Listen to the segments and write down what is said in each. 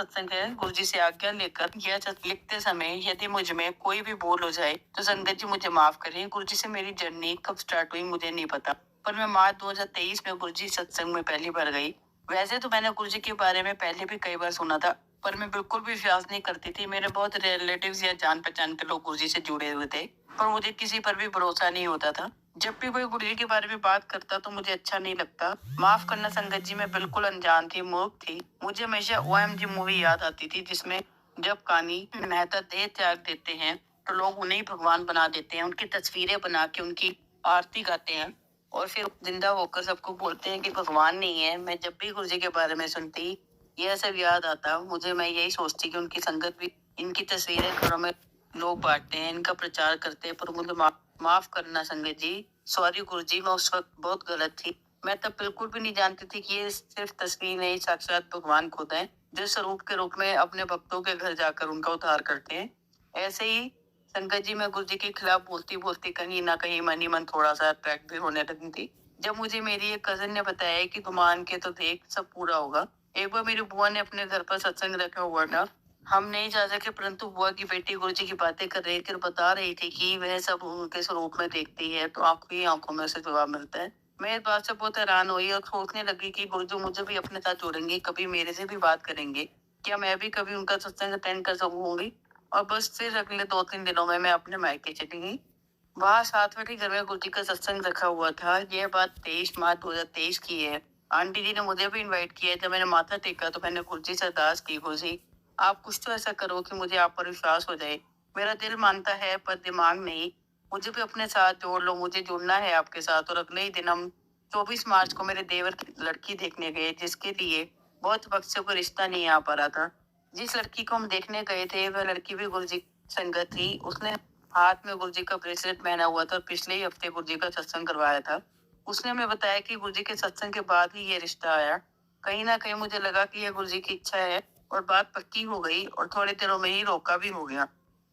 सत्संग है, गुरुजी से आज्ञा लेकर यह लिखते समय यदि मुझ में कोई भी भूल हो जाए तो संगत जी मुझे माफ करें। गुरुजी से मेरी जर्नी कब स्टार्ट हुई मुझे नहीं पता, पर मैं मार्च 2023 में गुरुजी सत्संग में पहली बार गई। वैसे तो मैंने गुरुजी के बारे में पहले भी कई बार सुना था, पर मैं बिल्कुल भी विश्वास नहीं करती थी। मेरे बहुत रिलेटिव्स या जान पहचान के लोग गुरुजी से जुड़े हुए थे, पर मुझे किसी पर भी भरोसा नहीं होता था। जब भी कोई गुरुजी के बारे में बात करता तो मुझे अच्छा नहीं लगता। माफ करना संगत जी, मैं बिल्कुल अनजान थी, मूर्ख थी। मुझे हमेशा OMG मूवी याद आती थी, जिसमें जब कानी मेहता देह त्याग देते हैं तो लोग उन्हें ही भगवान बना देते हैं। उनकी तस्वीरें बना के उनकी आरती गाते हैं और फिर जिंदा होकर सबको बोलते हैं कि भगवान नहीं है। मैं जब भी गुरुजी के बारे में सुनती, यह सब याद आता मुझे। मैं यही सोचती कि उनकी संगत भी, इनकी तस्वीरें घरों में लोग बांटते हैं, इनका प्रचार करते हैं। पर मुझे माफ करना संगत जी, सॉरी गुरुजी, मैं उस वक्त बहुत गलत थी। मैं तब बिल्कुल भी नहीं जानती थी कि ये सिर्फ तस्वीर नहीं, साक्षात भगवान खुद हैं, जो स्वरूप के रूप में अपने भक्तों के घर जाकर उनका उद्धार करते हैं। ऐसे ही संगत जी, मैं गुरुजी के खिलाफ बोलती बोलती कहीं ना कहीं मन ही मन थोड़ा सा अट्रैक्ट भी होने लगी थी। जब मुझे मेरी एक कजिन ने बताया कि तुम मान के तो देख, सब पूरा होगा। एक बार मेरी बुआ ने अपने घर पर सत्संग रखा हुआ था। हम नहीं जा सके, परंतु बुआ की बेटी गुरुजी की बातें कर रही थी और बता रही थी कि वह सब उनके स्वरूप में देखती है तो आंखों ही आंखों में से जवाब मिलता है। मैं इस बात से बहुत हैरान हुई और सोचने लगी कि गुरुजी मुझे भी अपने साथ जोड़ेंगे, कभी मेरे से भी बात करेंगे, क्या मैं भी कभी उनका सत्संग अटेंड कर सकूंगी। और बस फिर अगले 2-3 दिनों में मैं अपने मायके चली गई। वहाँ साथ में घर में गुरुजी का सत्संग रखा हुआ था। यह बात 23 मार्च 2023 की है। आंटी जी ने मुझे भी इनवाइट किया। जब मैंने माथा टेका तो मैंने गुरुजी से अरदास की, गुरुजी आप कुछ तो ऐसा करो कि मुझे आप पर विश्वास हो जाए। मेरा दिल मानता है पर दिमाग नहीं। मुझे भी अपने साथ जोड़ लो, मुझे जुड़ना है आपके साथ। और अगले ही दिन हम 24 मार्च को मेरे देवर की लड़की देखने गए, जिसके लिए बहुत वक्त से कोई रिश्ता नहीं आ पा रहा था। जिस लड़की को हम देखने गए थे वह लड़की भी गुरुजी की संगत थी। उसने हाथ में गुरुजी का ब्रेसलेट पहना हुआ था और पिछले ही हफ्ते गुरुजी का सत्संग करवाया था। उसने हमें बताया कि गुरुजी के सत्संग के बाद ही ये रिश्ता आया। कहीं ना कहीं मुझे लगा कि यह गुरुजी की इच्छा है और बात पक्की हो गई और थोड़े दिनों में ही रोका भी हो गया।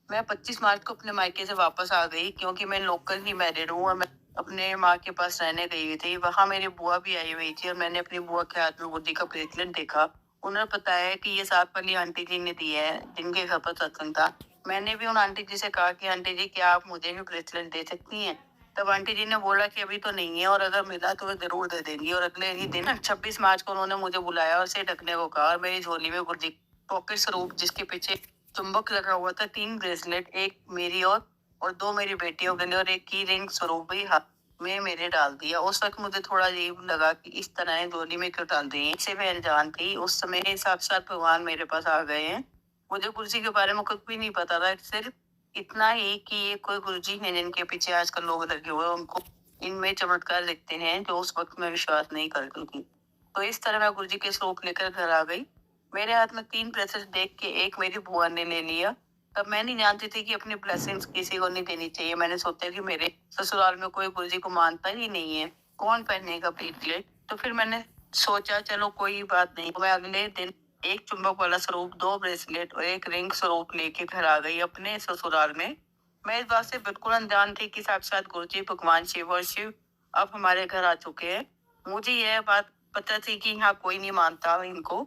मैं 25 मार्च को अपने मायके से वापस आ गई, क्योंकि मैं लोकल ही मैरिड हूँ और मैं अपने माँ के पास रहने गई हुई थी। वहां मेरी बुआ भी आई हुई थी और मैंने अपनी बुआ के हाथ में गुरुजी का ब्रेसलेट देखा। उन्होंने बताया कि ये साथ वाली आंटी जी ने दी है, जिनके घर पर सत्संग था। मैंने भी उन आंटी जी से कहा कि आंटी जी, क्या आप मुझे भी ब्रेसलेट दे सकती हैं। तब आंटी जी ने बोला कि अभी तो नहीं है और अगर मिला तो वो जरूर दे देंगी। और अगले ही दिन 26 मार्च को उन्होंने मुझे बुलाया और उसे ढकने को कहा और मेरी झोली में गुरुजी पॉकेट स्वरूप, जिसके पीछे चुंबक लगा हुआ था, 3 ब्रेसलेट, एक मेरी और 2 मेरी बेटियों के लिए, और एक की रिंग स्वरूप भी हाथ में मेरे डाल दिया। उस वक्त मुझे थोड़ा अजीब लगा कि इस तरह जोली में क्यों डाल दी। इससे मैं अनजान थी। उस समय साक्षात भगवान मेरे पास आ गए हैं। मुझे गुरुजी के बारे में कुछ भी नहीं पता था, सिर्फ इतना ही कि ये कोई गुरुजी है जिनके पीछे आजकल लोग लगे हुए, उनको इनमें चमत्कार दिखते हैं, जो उस वक्त मैं विश्वास नहीं करती थी। तो इस तरह मैं गुरुजी के स्वरूप लेकर घर आ गई। मेरे हाथ में 3 ब्रेसलेट देख के एक मेरी बुआ ने ले लिया। तब मैं नहीं जानती थी कि अपनी ब्लेसिंग्स किसी को नहीं देनी चाहिए। मैंने सोचा कि मेरे ससुराल में कोई गुरुजी को मानता ही नहीं है, कौन पहनेगा ब्रेसलेट। तो फिर मैंने सोचा चलो कोई बात नहीं। मैं अगले दिन एक चुंबक वाला स्वरूप, 2 ब्रेसलेट और एक रिंग स्वरूप लेके घर आ गई अपने ससुराल में। मैं इस बात से बिल्कुल अनजान थी कि साक्षात गुरुजी भगवान शिव और शिव अब हमारे घर आ चुके हैं। मुझे यह बात पता थी कि यहाँ कोई नहीं मानता इनको।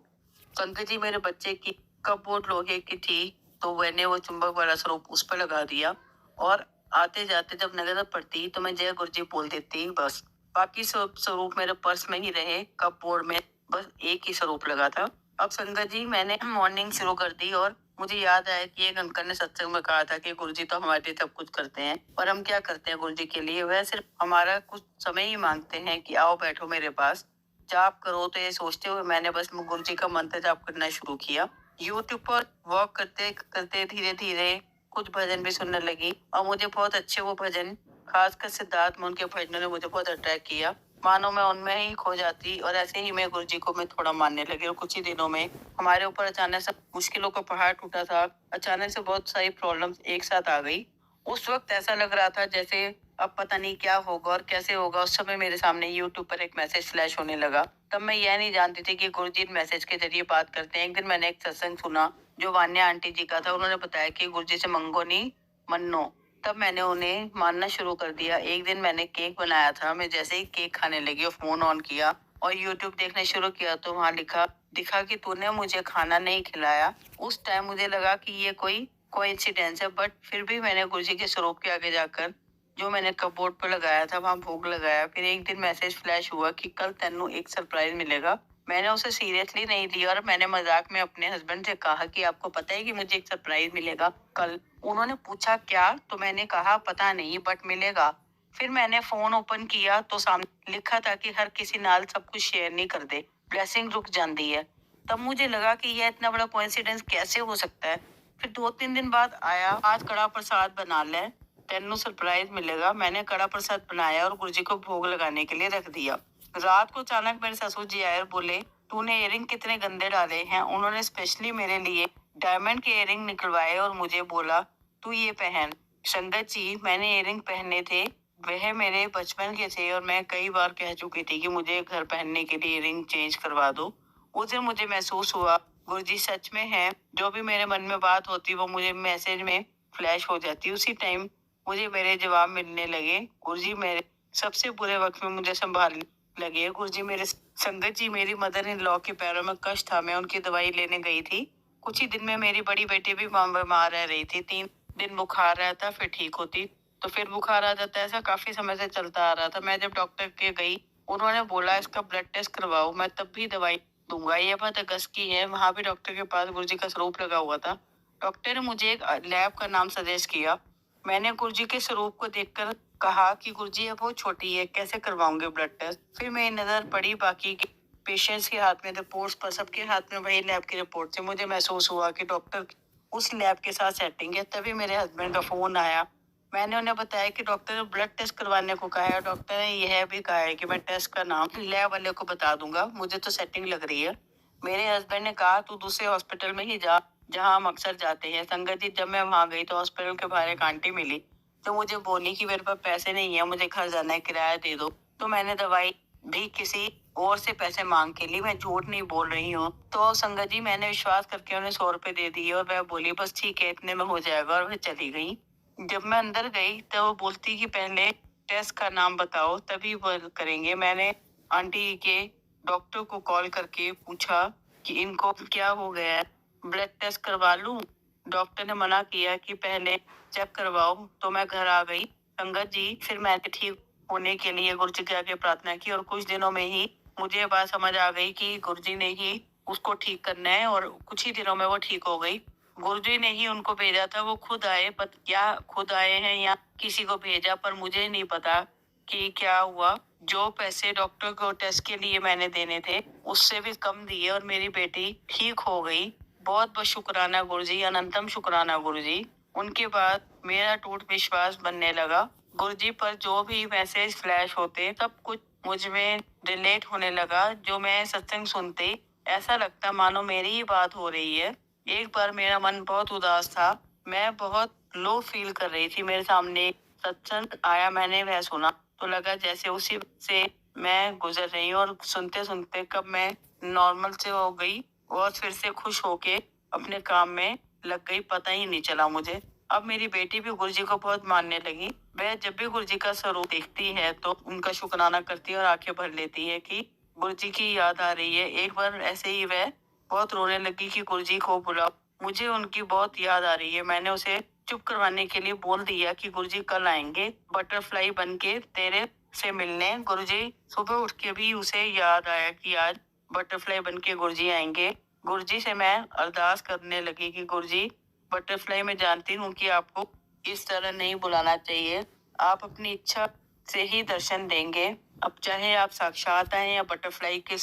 पंकज जी, मेरे बच्चे की कपबोर्ड लोहे की थी, तो मैंने वो चुंबक वाला स्वरूप उस पर लगा दिया और आते जाते जब नजर पड़ती तो मैं जय गुरुजी बोल देती बस। बाकी सब स्वरूप मेरे पर्स में ही रहे, कपबोर्ड में बस एक ही स्वरूप लगा था। अब संगत जी, मैंने मॉर्निंग शुरू कर दी और मुझे याद आया कि एक अंकल ने सत्संग में कहा था कि गुरुजी तो हमारे लिए सब कुछ करते हैं, पर हम क्या करते हैं गुरुजी के लिए। वह सिर्फ हमारा कुछ समय ही मांगते हैं कि आओ बैठो मेरे पास, जाप करो। तो ये सोचते हुए मैंने बस गुरुजी का मंत्र जाप करना शुरू किया। यूट्यूब पर वॉक करते करते धीरे धीरे कुछ भजन भी सुनने लगी और मुझे बहुत अच्छे वो भजन, खासकर सिद्धार्थ में उनके भजनों ने मुझे बहुत अट्रैक्ट किया। मानो मैं उनमें ही खो जाती और ऐसे ही मैं गुरुजी को मैं थोड़ा मानने लगी। और कुछ ही दिनों में हमारे ऊपर अचानक से मुश्किलों का पहाड़ टूटा था। अचानक से बहुत सारी प्रॉब्लम्स एक साथ आ गई। उस वक्त ऐसा लग रहा था जैसे अब पता नहीं क्या होगा और कैसे होगा। उस समय मेरे सामने यूट्यूब पर एक मैसेज फ्लैश होने लगा। तब मैं यह नहीं जानती थी कि गुरुजी मैसेज के जरिए बात करते हैं। एक दिन मैंने एक सत्संग सुना जो वान्या आंटी जी का था। उन्होंने बताया कि गुरुजी से मंगो नहीं मन्नो। तब मैंने उन्हें मानना शुरू कर दिया। एक दिन मैंने केक बनाया था। मैं जैसे ही केक खाने लगी और फोन ऑन किया और यूट्यूब देखना शुरू किया तो वहाँ दिखा कि तूने मुझे खाना नहीं खिलाया। उस टाइम मुझे लगा कि ये कोई कोइंसिडेंस है, बट फिर भी मैंने गुरुजी के स्वरूप के आगे जाकर जो मैंने कपबोर्ड पे लगाया था वहां भोग लगाया। फिर एक दिन मैसेज फ्लैश हुआ कि कल तेनू एक सरप्राइज मिलेगा। मैंने उसे सीरियसली नहीं लिया और मैंने मजाक में अपने हस्बैंड से कहा कि आपको पता है कि मुझे एक सरप्राइज मिलेगा कल। उन्होंने पूछा क्या, तो मैंने कहा पता नहीं बट मिलेगा। फिर मैंने फोन ओपन किया तो सामने लिखा था कि हर किसी नाल सब कुछ शेयर नहीं कर दे, ब्लेसिंग रुक जाती है। तब मुझे लगा कि यह इतना बड़ा कोइंसिडेंस कैसे हो सकता है। फिर 2-3 दिन बाद आया, आज कड़ा प्रसाद बना ले, तेनू सरप्राइज मिलेगा। मैंने कड़ा प्रसाद बनाया और गुरुजी को भोग लगाने के लिए रख दिया। रात को अचानक मेरे ससुर जी आए और बोले तूने इयरिंग कितने गंदे डाले हैं। उन्होंने स्पेशली मेरे लिए डायमंड के इयरिंग निकलवाए और मुझे बोला तू ये पहन। संगत जी, मैंने इयरिंग पहने थे, वह मेरे बचपन के थे और मैं कई बार कह चुकी थी कि मुझे घर पहनने के लिए इयरिंग चेंज करवा दो। उस दिन मुझे महसूस हुआ गुरुजी सच में है। जो भी मेरे मन में बात होती वो मुझे मैसेज में फ्लैश हो जाती। उसी टाइम मुझे मेरे जवाब मिलने लगे। गुरुजी मेरे सबसे बुरे वक्त में मुझे संभालने लगे। गुरुजी मेरे संगत जी, मेरी मदर इन लॉ के पैरों में कष्ट था, मैं उनकी दवाई लेने गई थी। कुछ ही दिन में मेरी बड़ी बेटी भी बीमार रह रही थी। 3 दिन बुखार रहता, फिर ठीक होती, तो फिर बुखार आ जाता। ऐसा काफी समय से चलता आ रहा था। मैं जब डॉक्टर के गई, उन्होंने बोला इसका ब्लड टेस्ट करवाओ, मैं तब भी दवाई दूंगा। ये बात अगस्त की है। वहां भी डॉक्टर के पास गुरुजी का स्वरूप लगा हुआ था। डॉक्टर ने मुझे एक लैब का नाम सजेस्ट किया। मैंने गुरुजी के स्वरूप को देखकर कहा कि गुरुजी अब वो छोटी है, कैसे करवाऊंगे ब्लड टेस्ट। फिर मेरी नजर पड़ी बाकी के पेशेंट्स के हाथ में रिपोर्ट्स पर, सबके हाथ में वही लैब की रिपोर्ट थी। मुझे महसूस हुआ कि डॉक्टर उस लैब के साथ सेटिंग है। तभी मेरे हस्बैंड का फोन आया। मैंने उन्हें बताया कि डॉक्टर ने ब्लड टेस्ट करवाने को कहा है। डॉक्टर ने यह भी कहा है कि मैं टेस्ट का नाम लैब वाले को बता दूंगा, मुझे तो सेटिंग लग रही है। मेरे हस्बैंड ने कहा तू दूसरे हॉस्पिटल में ही जा जहां हम अक्सर जाते हैं। संगत जी, जब मैं वहां गई तो हॉस्पिटल के बाहर एक आंटी मिली तो मुझे बोली कि मेरे पास पैसे नहीं है, मुझे घर जाना है, किराया दे दो। तो मैंने दवाई भी किसी और से पैसे मांग के लिए, मैं झूठ नहीं बोल रही हूँ। तो संगत जी, मैंने विश्वास करके उन्हें 100 रुपए दे दिए और वह बोली बस ठीक है, इतने में हो जाएगा, और वह चली गई। जब मैं अंदर गई तो वो बोलती कि पहले टेस्ट का नाम बताओ तभी वो करेंगे। मैंने आंटी के डॉक्टर को कॉल करके पूछा कि इनको क्या हो गया है, ब्लड टेस्ट करवा लूं। डॉक्टर ने मना किया कि पहले चेक करवाओ। तो मैं घर आ गई। संगत जी, फिर मैंने ठीक होने के लिए गुरुजी के आगे प्रार्थना की और कुछ दिनों में ही मुझे ये बात समझ आ गई कि गुरुजी ने ही उसको ठीक करना है, और कुछ ही दिनों में वो ठीक हो गई। गुरुजी ने ही उनको भेजा था, वो खुद आए, पर क्या खुद आए हैं या किसी को भेजा, पर मुझे नहीं पता कि क्या हुआ। जो पैसे डॉक्टर को टेस्ट के लिए मैंने देने थे उससे भी कम दिए और मेरी बेटी ठीक हो गई। बहुत बहुत शुक्राना गुरुजी, अनंतम शुक्राना गुरुजी। उनके बाद मेरा टूट विश्वास बनने लगा। गुरुजी पर जो भी मैसेज फ्लैश होते सब कुछ मुझ में रिलेट होने लगा। जो मैं सत्संग सुनते ऐसा लगता मानो मेरी ही बात हो रही है। एक बार मेरा मन बहुत उदास था, मैं बहुत लो फील कर रही थी। मेरे सामने सत्संग आया, मैंने वह सुना तो लगा जैसे उसी से मैं गुजर रही हूँ, और सुनते सुनते कब मैं नॉर्मल से हो गई और फिर से खुश होके अपने काम में लग गई, पता ही नहीं चला मुझे। अब मेरी बेटी भी गुरुजी को बहुत मानने लगी। वह जब भी गुरुजी का स्वरूप देखती है तो उनका शुक्राना करती है और आंखें भर लेती है कि गुरुजी की याद आ रही है। एक बार ऐसे ही वह बहुत रोने लगी कि गुरुजी को बुलाओ, मुझे उनकी बहुत याद आ रही है। मैंने उसे चुप करवाने के लिए बोल दिया कि गुरुजी कल आएंगे बटरफ्लाई बन के तेरे से मिलने। गुरुजी सुबह उठ के भी उसे याद आया कि आज बटरफ्लाई बन के गुरुजी आएंगे। गुरुजी से मैं अरदास करने लगी कि गुरुजी, बटरफ्लाई मैं जानती हूँ कि आपको इस तरह नहीं बुलाना चाहिए, आप अपनी इच्छा से ही दर्शन देंगे। अब चाहे आप साक्षात आए या बटरफ्लाई के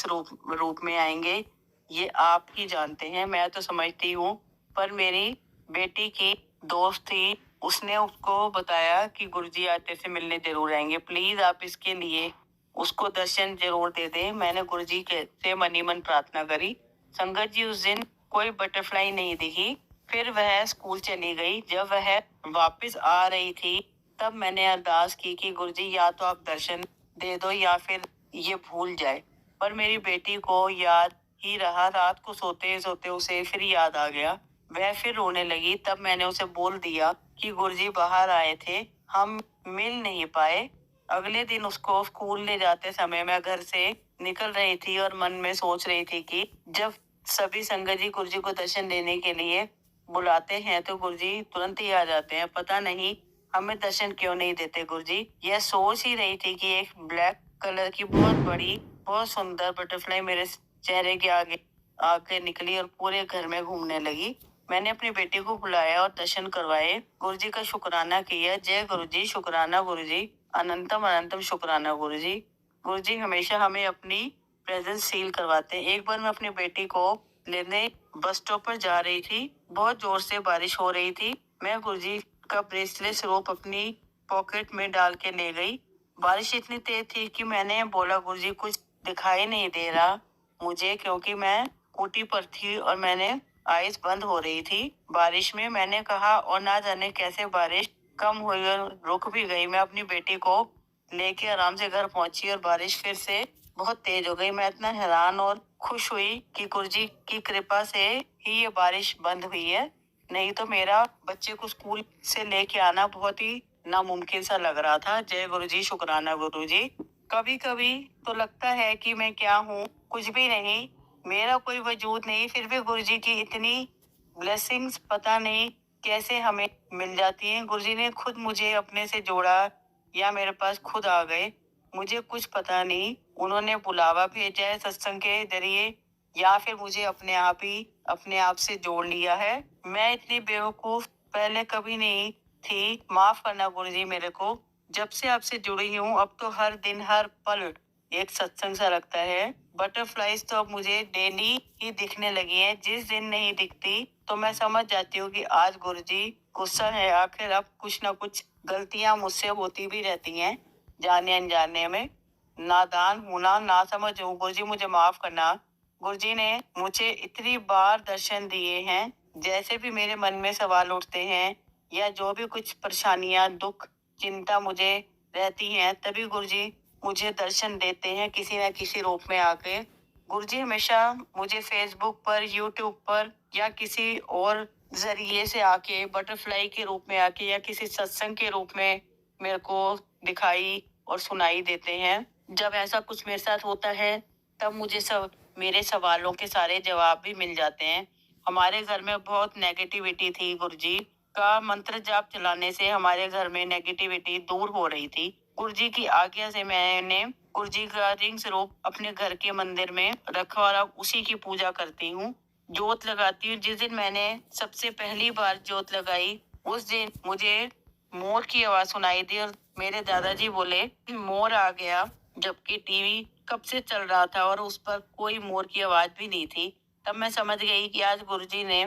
रूप में आएंगे, ये आप ही जानते हैं। मैं तो समझती हूँ, पर मेरी बेटी की दोस्त थी, उसने उसको बताया कि गुरुजी आज तेरे से मिलने जरूर आएंगे, प्लीज आप इसके लिए उसको दर्शन जरूर दे दे। मैंने गुरुजी के से मनी मन प्रार्थना करी। संगत जी, उस दिन कोई बटरफ्लाई नहीं दिखी। फिर वह स्कूल चली गई। जब वह वापस आ रही थी तब मैंने अरदास की कि गुरुजी या तो आप दर्शन दे दो या फिर ये भूल जाए। पर मेरी बेटी को याद ही रहा। रात को सोते सोते उसे फिर याद आ गया। वह फिर रोने लगी। तब मैंने उसे बोल दिया कि गुरुजी बाहर आए थे, हम मिल नहीं पाए। अगले दिन उसको स्कूल ले जाते समय मैं घर से निकल रही थी और मन में सोच रही थी कि जब सभी संगत जी गुरुजी को दर्शन देने के लिए बुलाते हैं तो गुरुजी तुरंत ही आ जाते हैं। पता नहीं हमें दर्शन क्यों नहीं देते गुरुजी। यह सोच ही रही थी कि एक ब्लैक कलर की बहुत बड़ी, बहुत सुंदर बटरफ्लाई मेरे चेहरे के आगे आके निकली और पूरे घर में घूमने लगी। मैंने अपनी बेटी को बुलाया और दर्शन करवाए। गुरुजी का शुक्राना किया। जय गुरुजी, शुक्राना गुरुजी, अनंतम अनंतम शुक्राना गुरुजी। गुरुजी हमेशा हमें अपनी प्रेजेंस फील करवाते हैं। एक बार मैं अपनी बेटी को लेने बस स्टॉप पर जा रही थी। बहुत जोर से बारिश हो रही थी। मैं गुरुजी का ब्रेसलेट रोप अपनी पॉकेट में डाल के ले गई। बारिश इतनी तेज थी कि मैंने बोला गुरुजी कुछ दिखाई नहीं दे रहा मुझे, क्योंकि मैं स्कूटी पर थी और मैंने आइस बंद हो रही थी बारिश में। मैंने कहा और ना जाने कैसे बारिश कम हुई और रुक भी गई। मैं अपनी बेटी को लेके आराम से घर पहुंची और बारिश फिर से बहुत तेज हो गई। मैं इतना हैरान और खुश हुई कि गुरुजी की कृपा से ही ये बारिश बंद हुई है, नहीं तो मेरा बच्चे को स्कूल से लेके आना बहुत ही नामुमकिन सा लग रहा था। जय गुरुजी, शुक्राना गुरुजी। कभी कभी तो लगता है कि मैं क्या हूँ, कुछ भी नहीं, मेरा कोई वजूद नहीं, फिर भी गुरुजी की इतनी ब्लेसिंग्स पता नहीं कैसे हमें मिल जाती हैं। गुरुजी ने खुद मुझे अपने से जोड़ा या मेरे पास खुद आ गए, मुझे कुछ पता नहीं। उन्होंने बुलावा भेजा है सत्संग के जरिए या फिर मुझे अपने आप से जोड़ लिया है। मैं इतनी बेवकूफ पहले कभी नहीं थी। माफ करना गुरुजी मेरे को। जब से आपसे जुड़ी हूँ अब तो हर दिन हर पल एक सत्संग सा लगता है। बटरफ्लाईज तो अब मुझे डेली ही दिखने लगी हैं। जिस दिन नहीं दिखती तो मैं समझ जाती हूँ कि आज गुरुजी गुस्सा है। आखिर अब कुछ ना कुछ गलतियां मुझसे होती भी रहती हैं जाने अनजाने में। नादान हूं ना, ना समझ हूँ। गुरुजी मुझे माफ करना। गुरुजी ने मुझे इतनी बार दर्शन दिए हैं। जैसे भी मेरे मन में सवाल उठते हैं या जो भी कुछ परेशानियां, दुख, चिंता मुझे रहती हैं, तभी गुरुजी मुझे दर्शन देते हैं किसी न किसी रूप में आके। गुरुजी हमेशा मुझे फेसबुक पर, यूट्यूब पर या किसी और जरिए से आके, बटरफ्लाई के रूप में आके या किसी सत्संग के रूप में मेरे को दिखाई और सुनाई देते हैं। जब ऐसा कुछ मेरे साथ होता है तब मुझे सब मेरे सवालों के सारे जवाब भी मिल जाते हैं। हमारे घर में बहुत नेगेटिविटी थी। गुरुजी का मंत्र जाप चलाने से हमारे घर में नेगेटिविटी दूर हो रही थी। गुरुजी की आज्ञा से मैंने गुरुजी का रिंग स्वरूप अपने घर के मंदिर में रखा और अब उसी की पूजा करती हूँ। जोत लगाती हूँ। जिस दिन मैंने सबसे पहली बार जोत लगाई उस दिन मुझे मोर की आवाज सुनाई दी और मेरे दादाजी बोले मोर आ गया, जबकि टीवी कब से चल रहा था और उस पर कोई मोर की आवाज भी नहीं थी। तब मैं समझ गई कि आज गुरुजी ने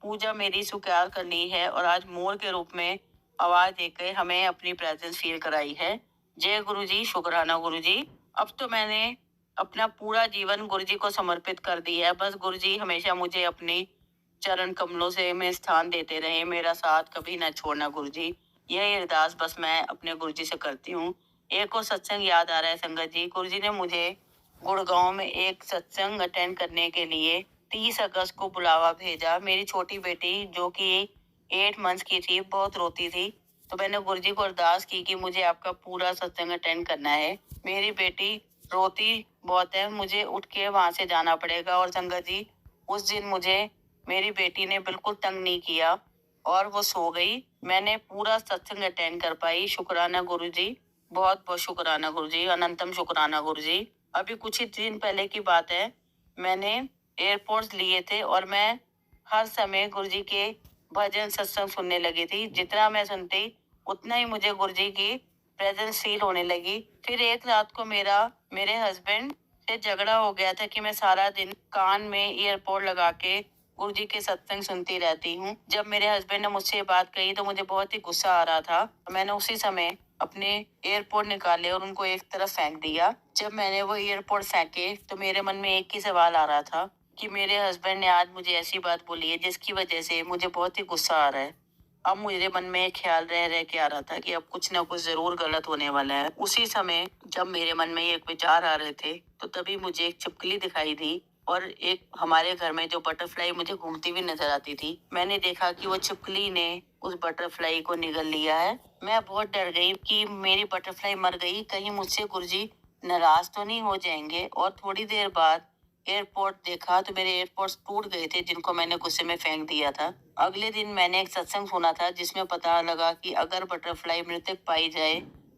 पूजा मेरी स्वीकार कर ली है और आज मोर के रूप में आवाज देकर हमें अपनी प्रेजेंस फील कराई है। जय गुरुजी, शुक्राना गुरुजी। अब तो मैंने अपना पूरा जीवन गुरुजी को समर्पित कर दिया है। बस गुरुजी हमेशा मुझे अपनी चरण कमलों से में स्थान देते रहे, मेरा साथ कभी न छोड़ना गुरुजी। यही अरदास बस मैं अपने गुरुजी से करती हूँ। एक और सत्संग याद आ रहा है संगत जी। गुरुजी ने मुझे गुड़गांव में एक सत्संग अटेंड करने के लिए 30 अगस्त को बुलावा भेजा। मेरी छोटी बेटी जो कि 8 मंथ्स की थी बहुत रोती थी, तो मैंने गुरुजी को अरदास की कि मुझे आपका पूरा सत्संग अटेंड करना है। मेरी बेटी रोती बहुत है, मुझे उठ के वहां से जाना पड़ेगा। और संगत जी उस दिन मुझे मेरी बेटी ने बिल्कुल तंग नहीं किया और वो सो गई। मैंने पूरा सत्संग अटेंड कर पाई। शुक्राना गुरुजी, बहुत बहुत शुक्राना गुरुजी, अनंतम शुक्राना गुरुजी। अभी कुछ ही दिन पहले की बात है, मैंने एयरपोर्ट्स लिए थे और मैं हर समय गुरुजी के भजन सत्संग सुनने लगी थी। जितना मैं सुनती उतना ही मुझे गुरुजी की प्रेजेंस फील होने लगी। फिर एक रात को मेरे हस्बैंड से झगड़ा हो गया था कि मैं सारा दिन कान में ईयरपोर्ट लगा के गुरुजी के सत्संग सुनती रहती हूँ। जब मेरे हस्बैंड ने मुझसे ये बात कही तो मुझे बहुत ही गुस्सा आ रहा था। मैंने उसी समय अपने एयरपोर्ट निकाले और उनको एक तरफ फेंक दिया। जब मैंने वो एयरपोर्ट फेंके तो मेरे मन में एक ही सवाल आ रहा था कि मेरे हस्बैंड ने आज मुझे ऐसी बात बोली है जिसकी वजह से मुझे बहुत ही गुस्सा आ रहा है। अब मुझे मन में एक ख्याल रह रह के आ रहा था कि अब कुछ ना कुछ जरूर गलत होने वाला है। उसी समय जब मेरे मन में एक विचार आ रहे थे तो तभी मुझे एक छिपकली दिखाई दी और एक हमारे घर में जो बटरफ्लाई मुझे घूमती हुई नजर आती थी, मैंने देखा कि वो छिपकली ने उस बटरफ्लाई को निगल लिया है। मैं बहुत डर गई कि मेरी बटरफ्लाई मर गई, कहीं मुझसे गुरुजी नाराज तो नहीं हो जाएंगे। और थोड़ी देर बाद एयरपोर्ट देखा तो मेरे एयरपोर्ट्स टूट गए थे, जिनको मैंने गुस्से में फेंक दिया था। अगले दिन मैंने एक सत्संग सुना था, जिसमें पता लगा कि अगर बटरफ्लाई मृतक पाई जाए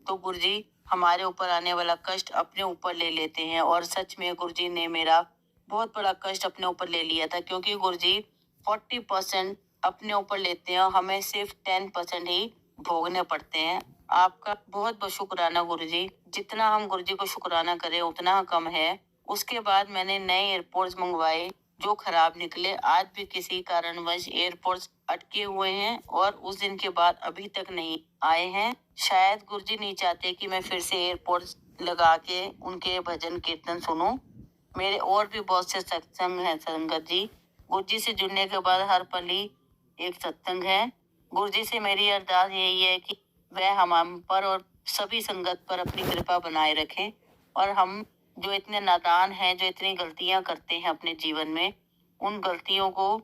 तो गुरुजी हमारे ऊपर आने वाला कष्ट अपने ऊपर ले लेते हैं। और सच में गुरुजी ने मेरा बहुत बड़ा कष्ट अपने ऊपर ले लिया था, क्योंकि गुरुजी 40% अपने ऊपर लेते हैं और हमें सिर्फ 10% ही भोगने पड़ते हैं। आपका बहुत बहुत शुक्राना गुरुजी। जितना हम गुरुजी को शुक्राना करें उतना कम है। उसके बाद मैंने नए एयरपोर्ट्स मंगवाए, जो खराब निकले। आज भी किसी कारणवश एयरपोर्ट्स अटके हुए हैं और उस दिन के बाद अभी तक नहीं आए हैं। शायद गुरुजी नहीं चाहते कि मैं फिर से एयरपोर्ट्स लगा के उनके भजन कीर्तन सुनूं। मेरे और भी बहुत से सत्संग हैं संगत जी। गुरु जी से जुड़ने के बाद हर पल ही एक सत्संग है। गुरु जी से मेरी अरदास यही है कि वह हम पर और सभी संगत पर अपनी कृपा बनाए रखें, और हम जो इतने नादान हैं, जो इतनी गलतियां करते हैं अपने जीवन में, उन गलतियों को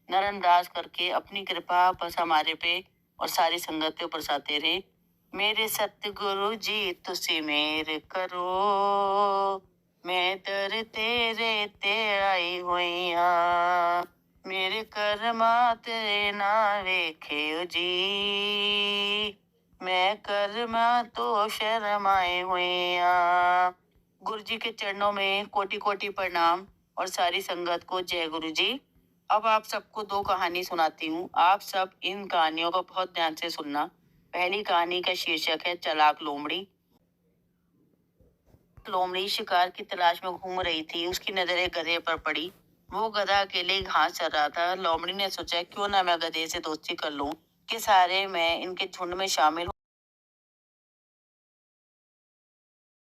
नजरअंदाज करके अपनी कृपा बस हमारे पे और सारी संगत पे बरसाते रहे। मेरे सतगुरु जी तुसी मेर करो, मैं दर तेरे ते आई हुई हाँ। मेरे कर्मा तेरे ना वेखे जी, मैं कर्मा तो शर्माए हुई हाँ। गुरु जी के चरणों में कोटि कोटि प्रणाम और सारी संगत को जय गुरु जी। अब आप सबको दो कहानी सुनाती हूँ। आप सब इन कहानियों को बहुत ध्यान से सुनना। पहली कहानी का शीर्षक है चालाक लोमड़ी। लोमड़ी शिकार की तलाश में घूम रही थी। उसकी नजर एक गधे पर पड़ी। वो गधा अकेले घास चर रहा था। लोमड़ी ने सोचा, क्यों ना मैं गधे से दोस्ती कर लूं, कि सारे मैं इनके झुंड में शामिल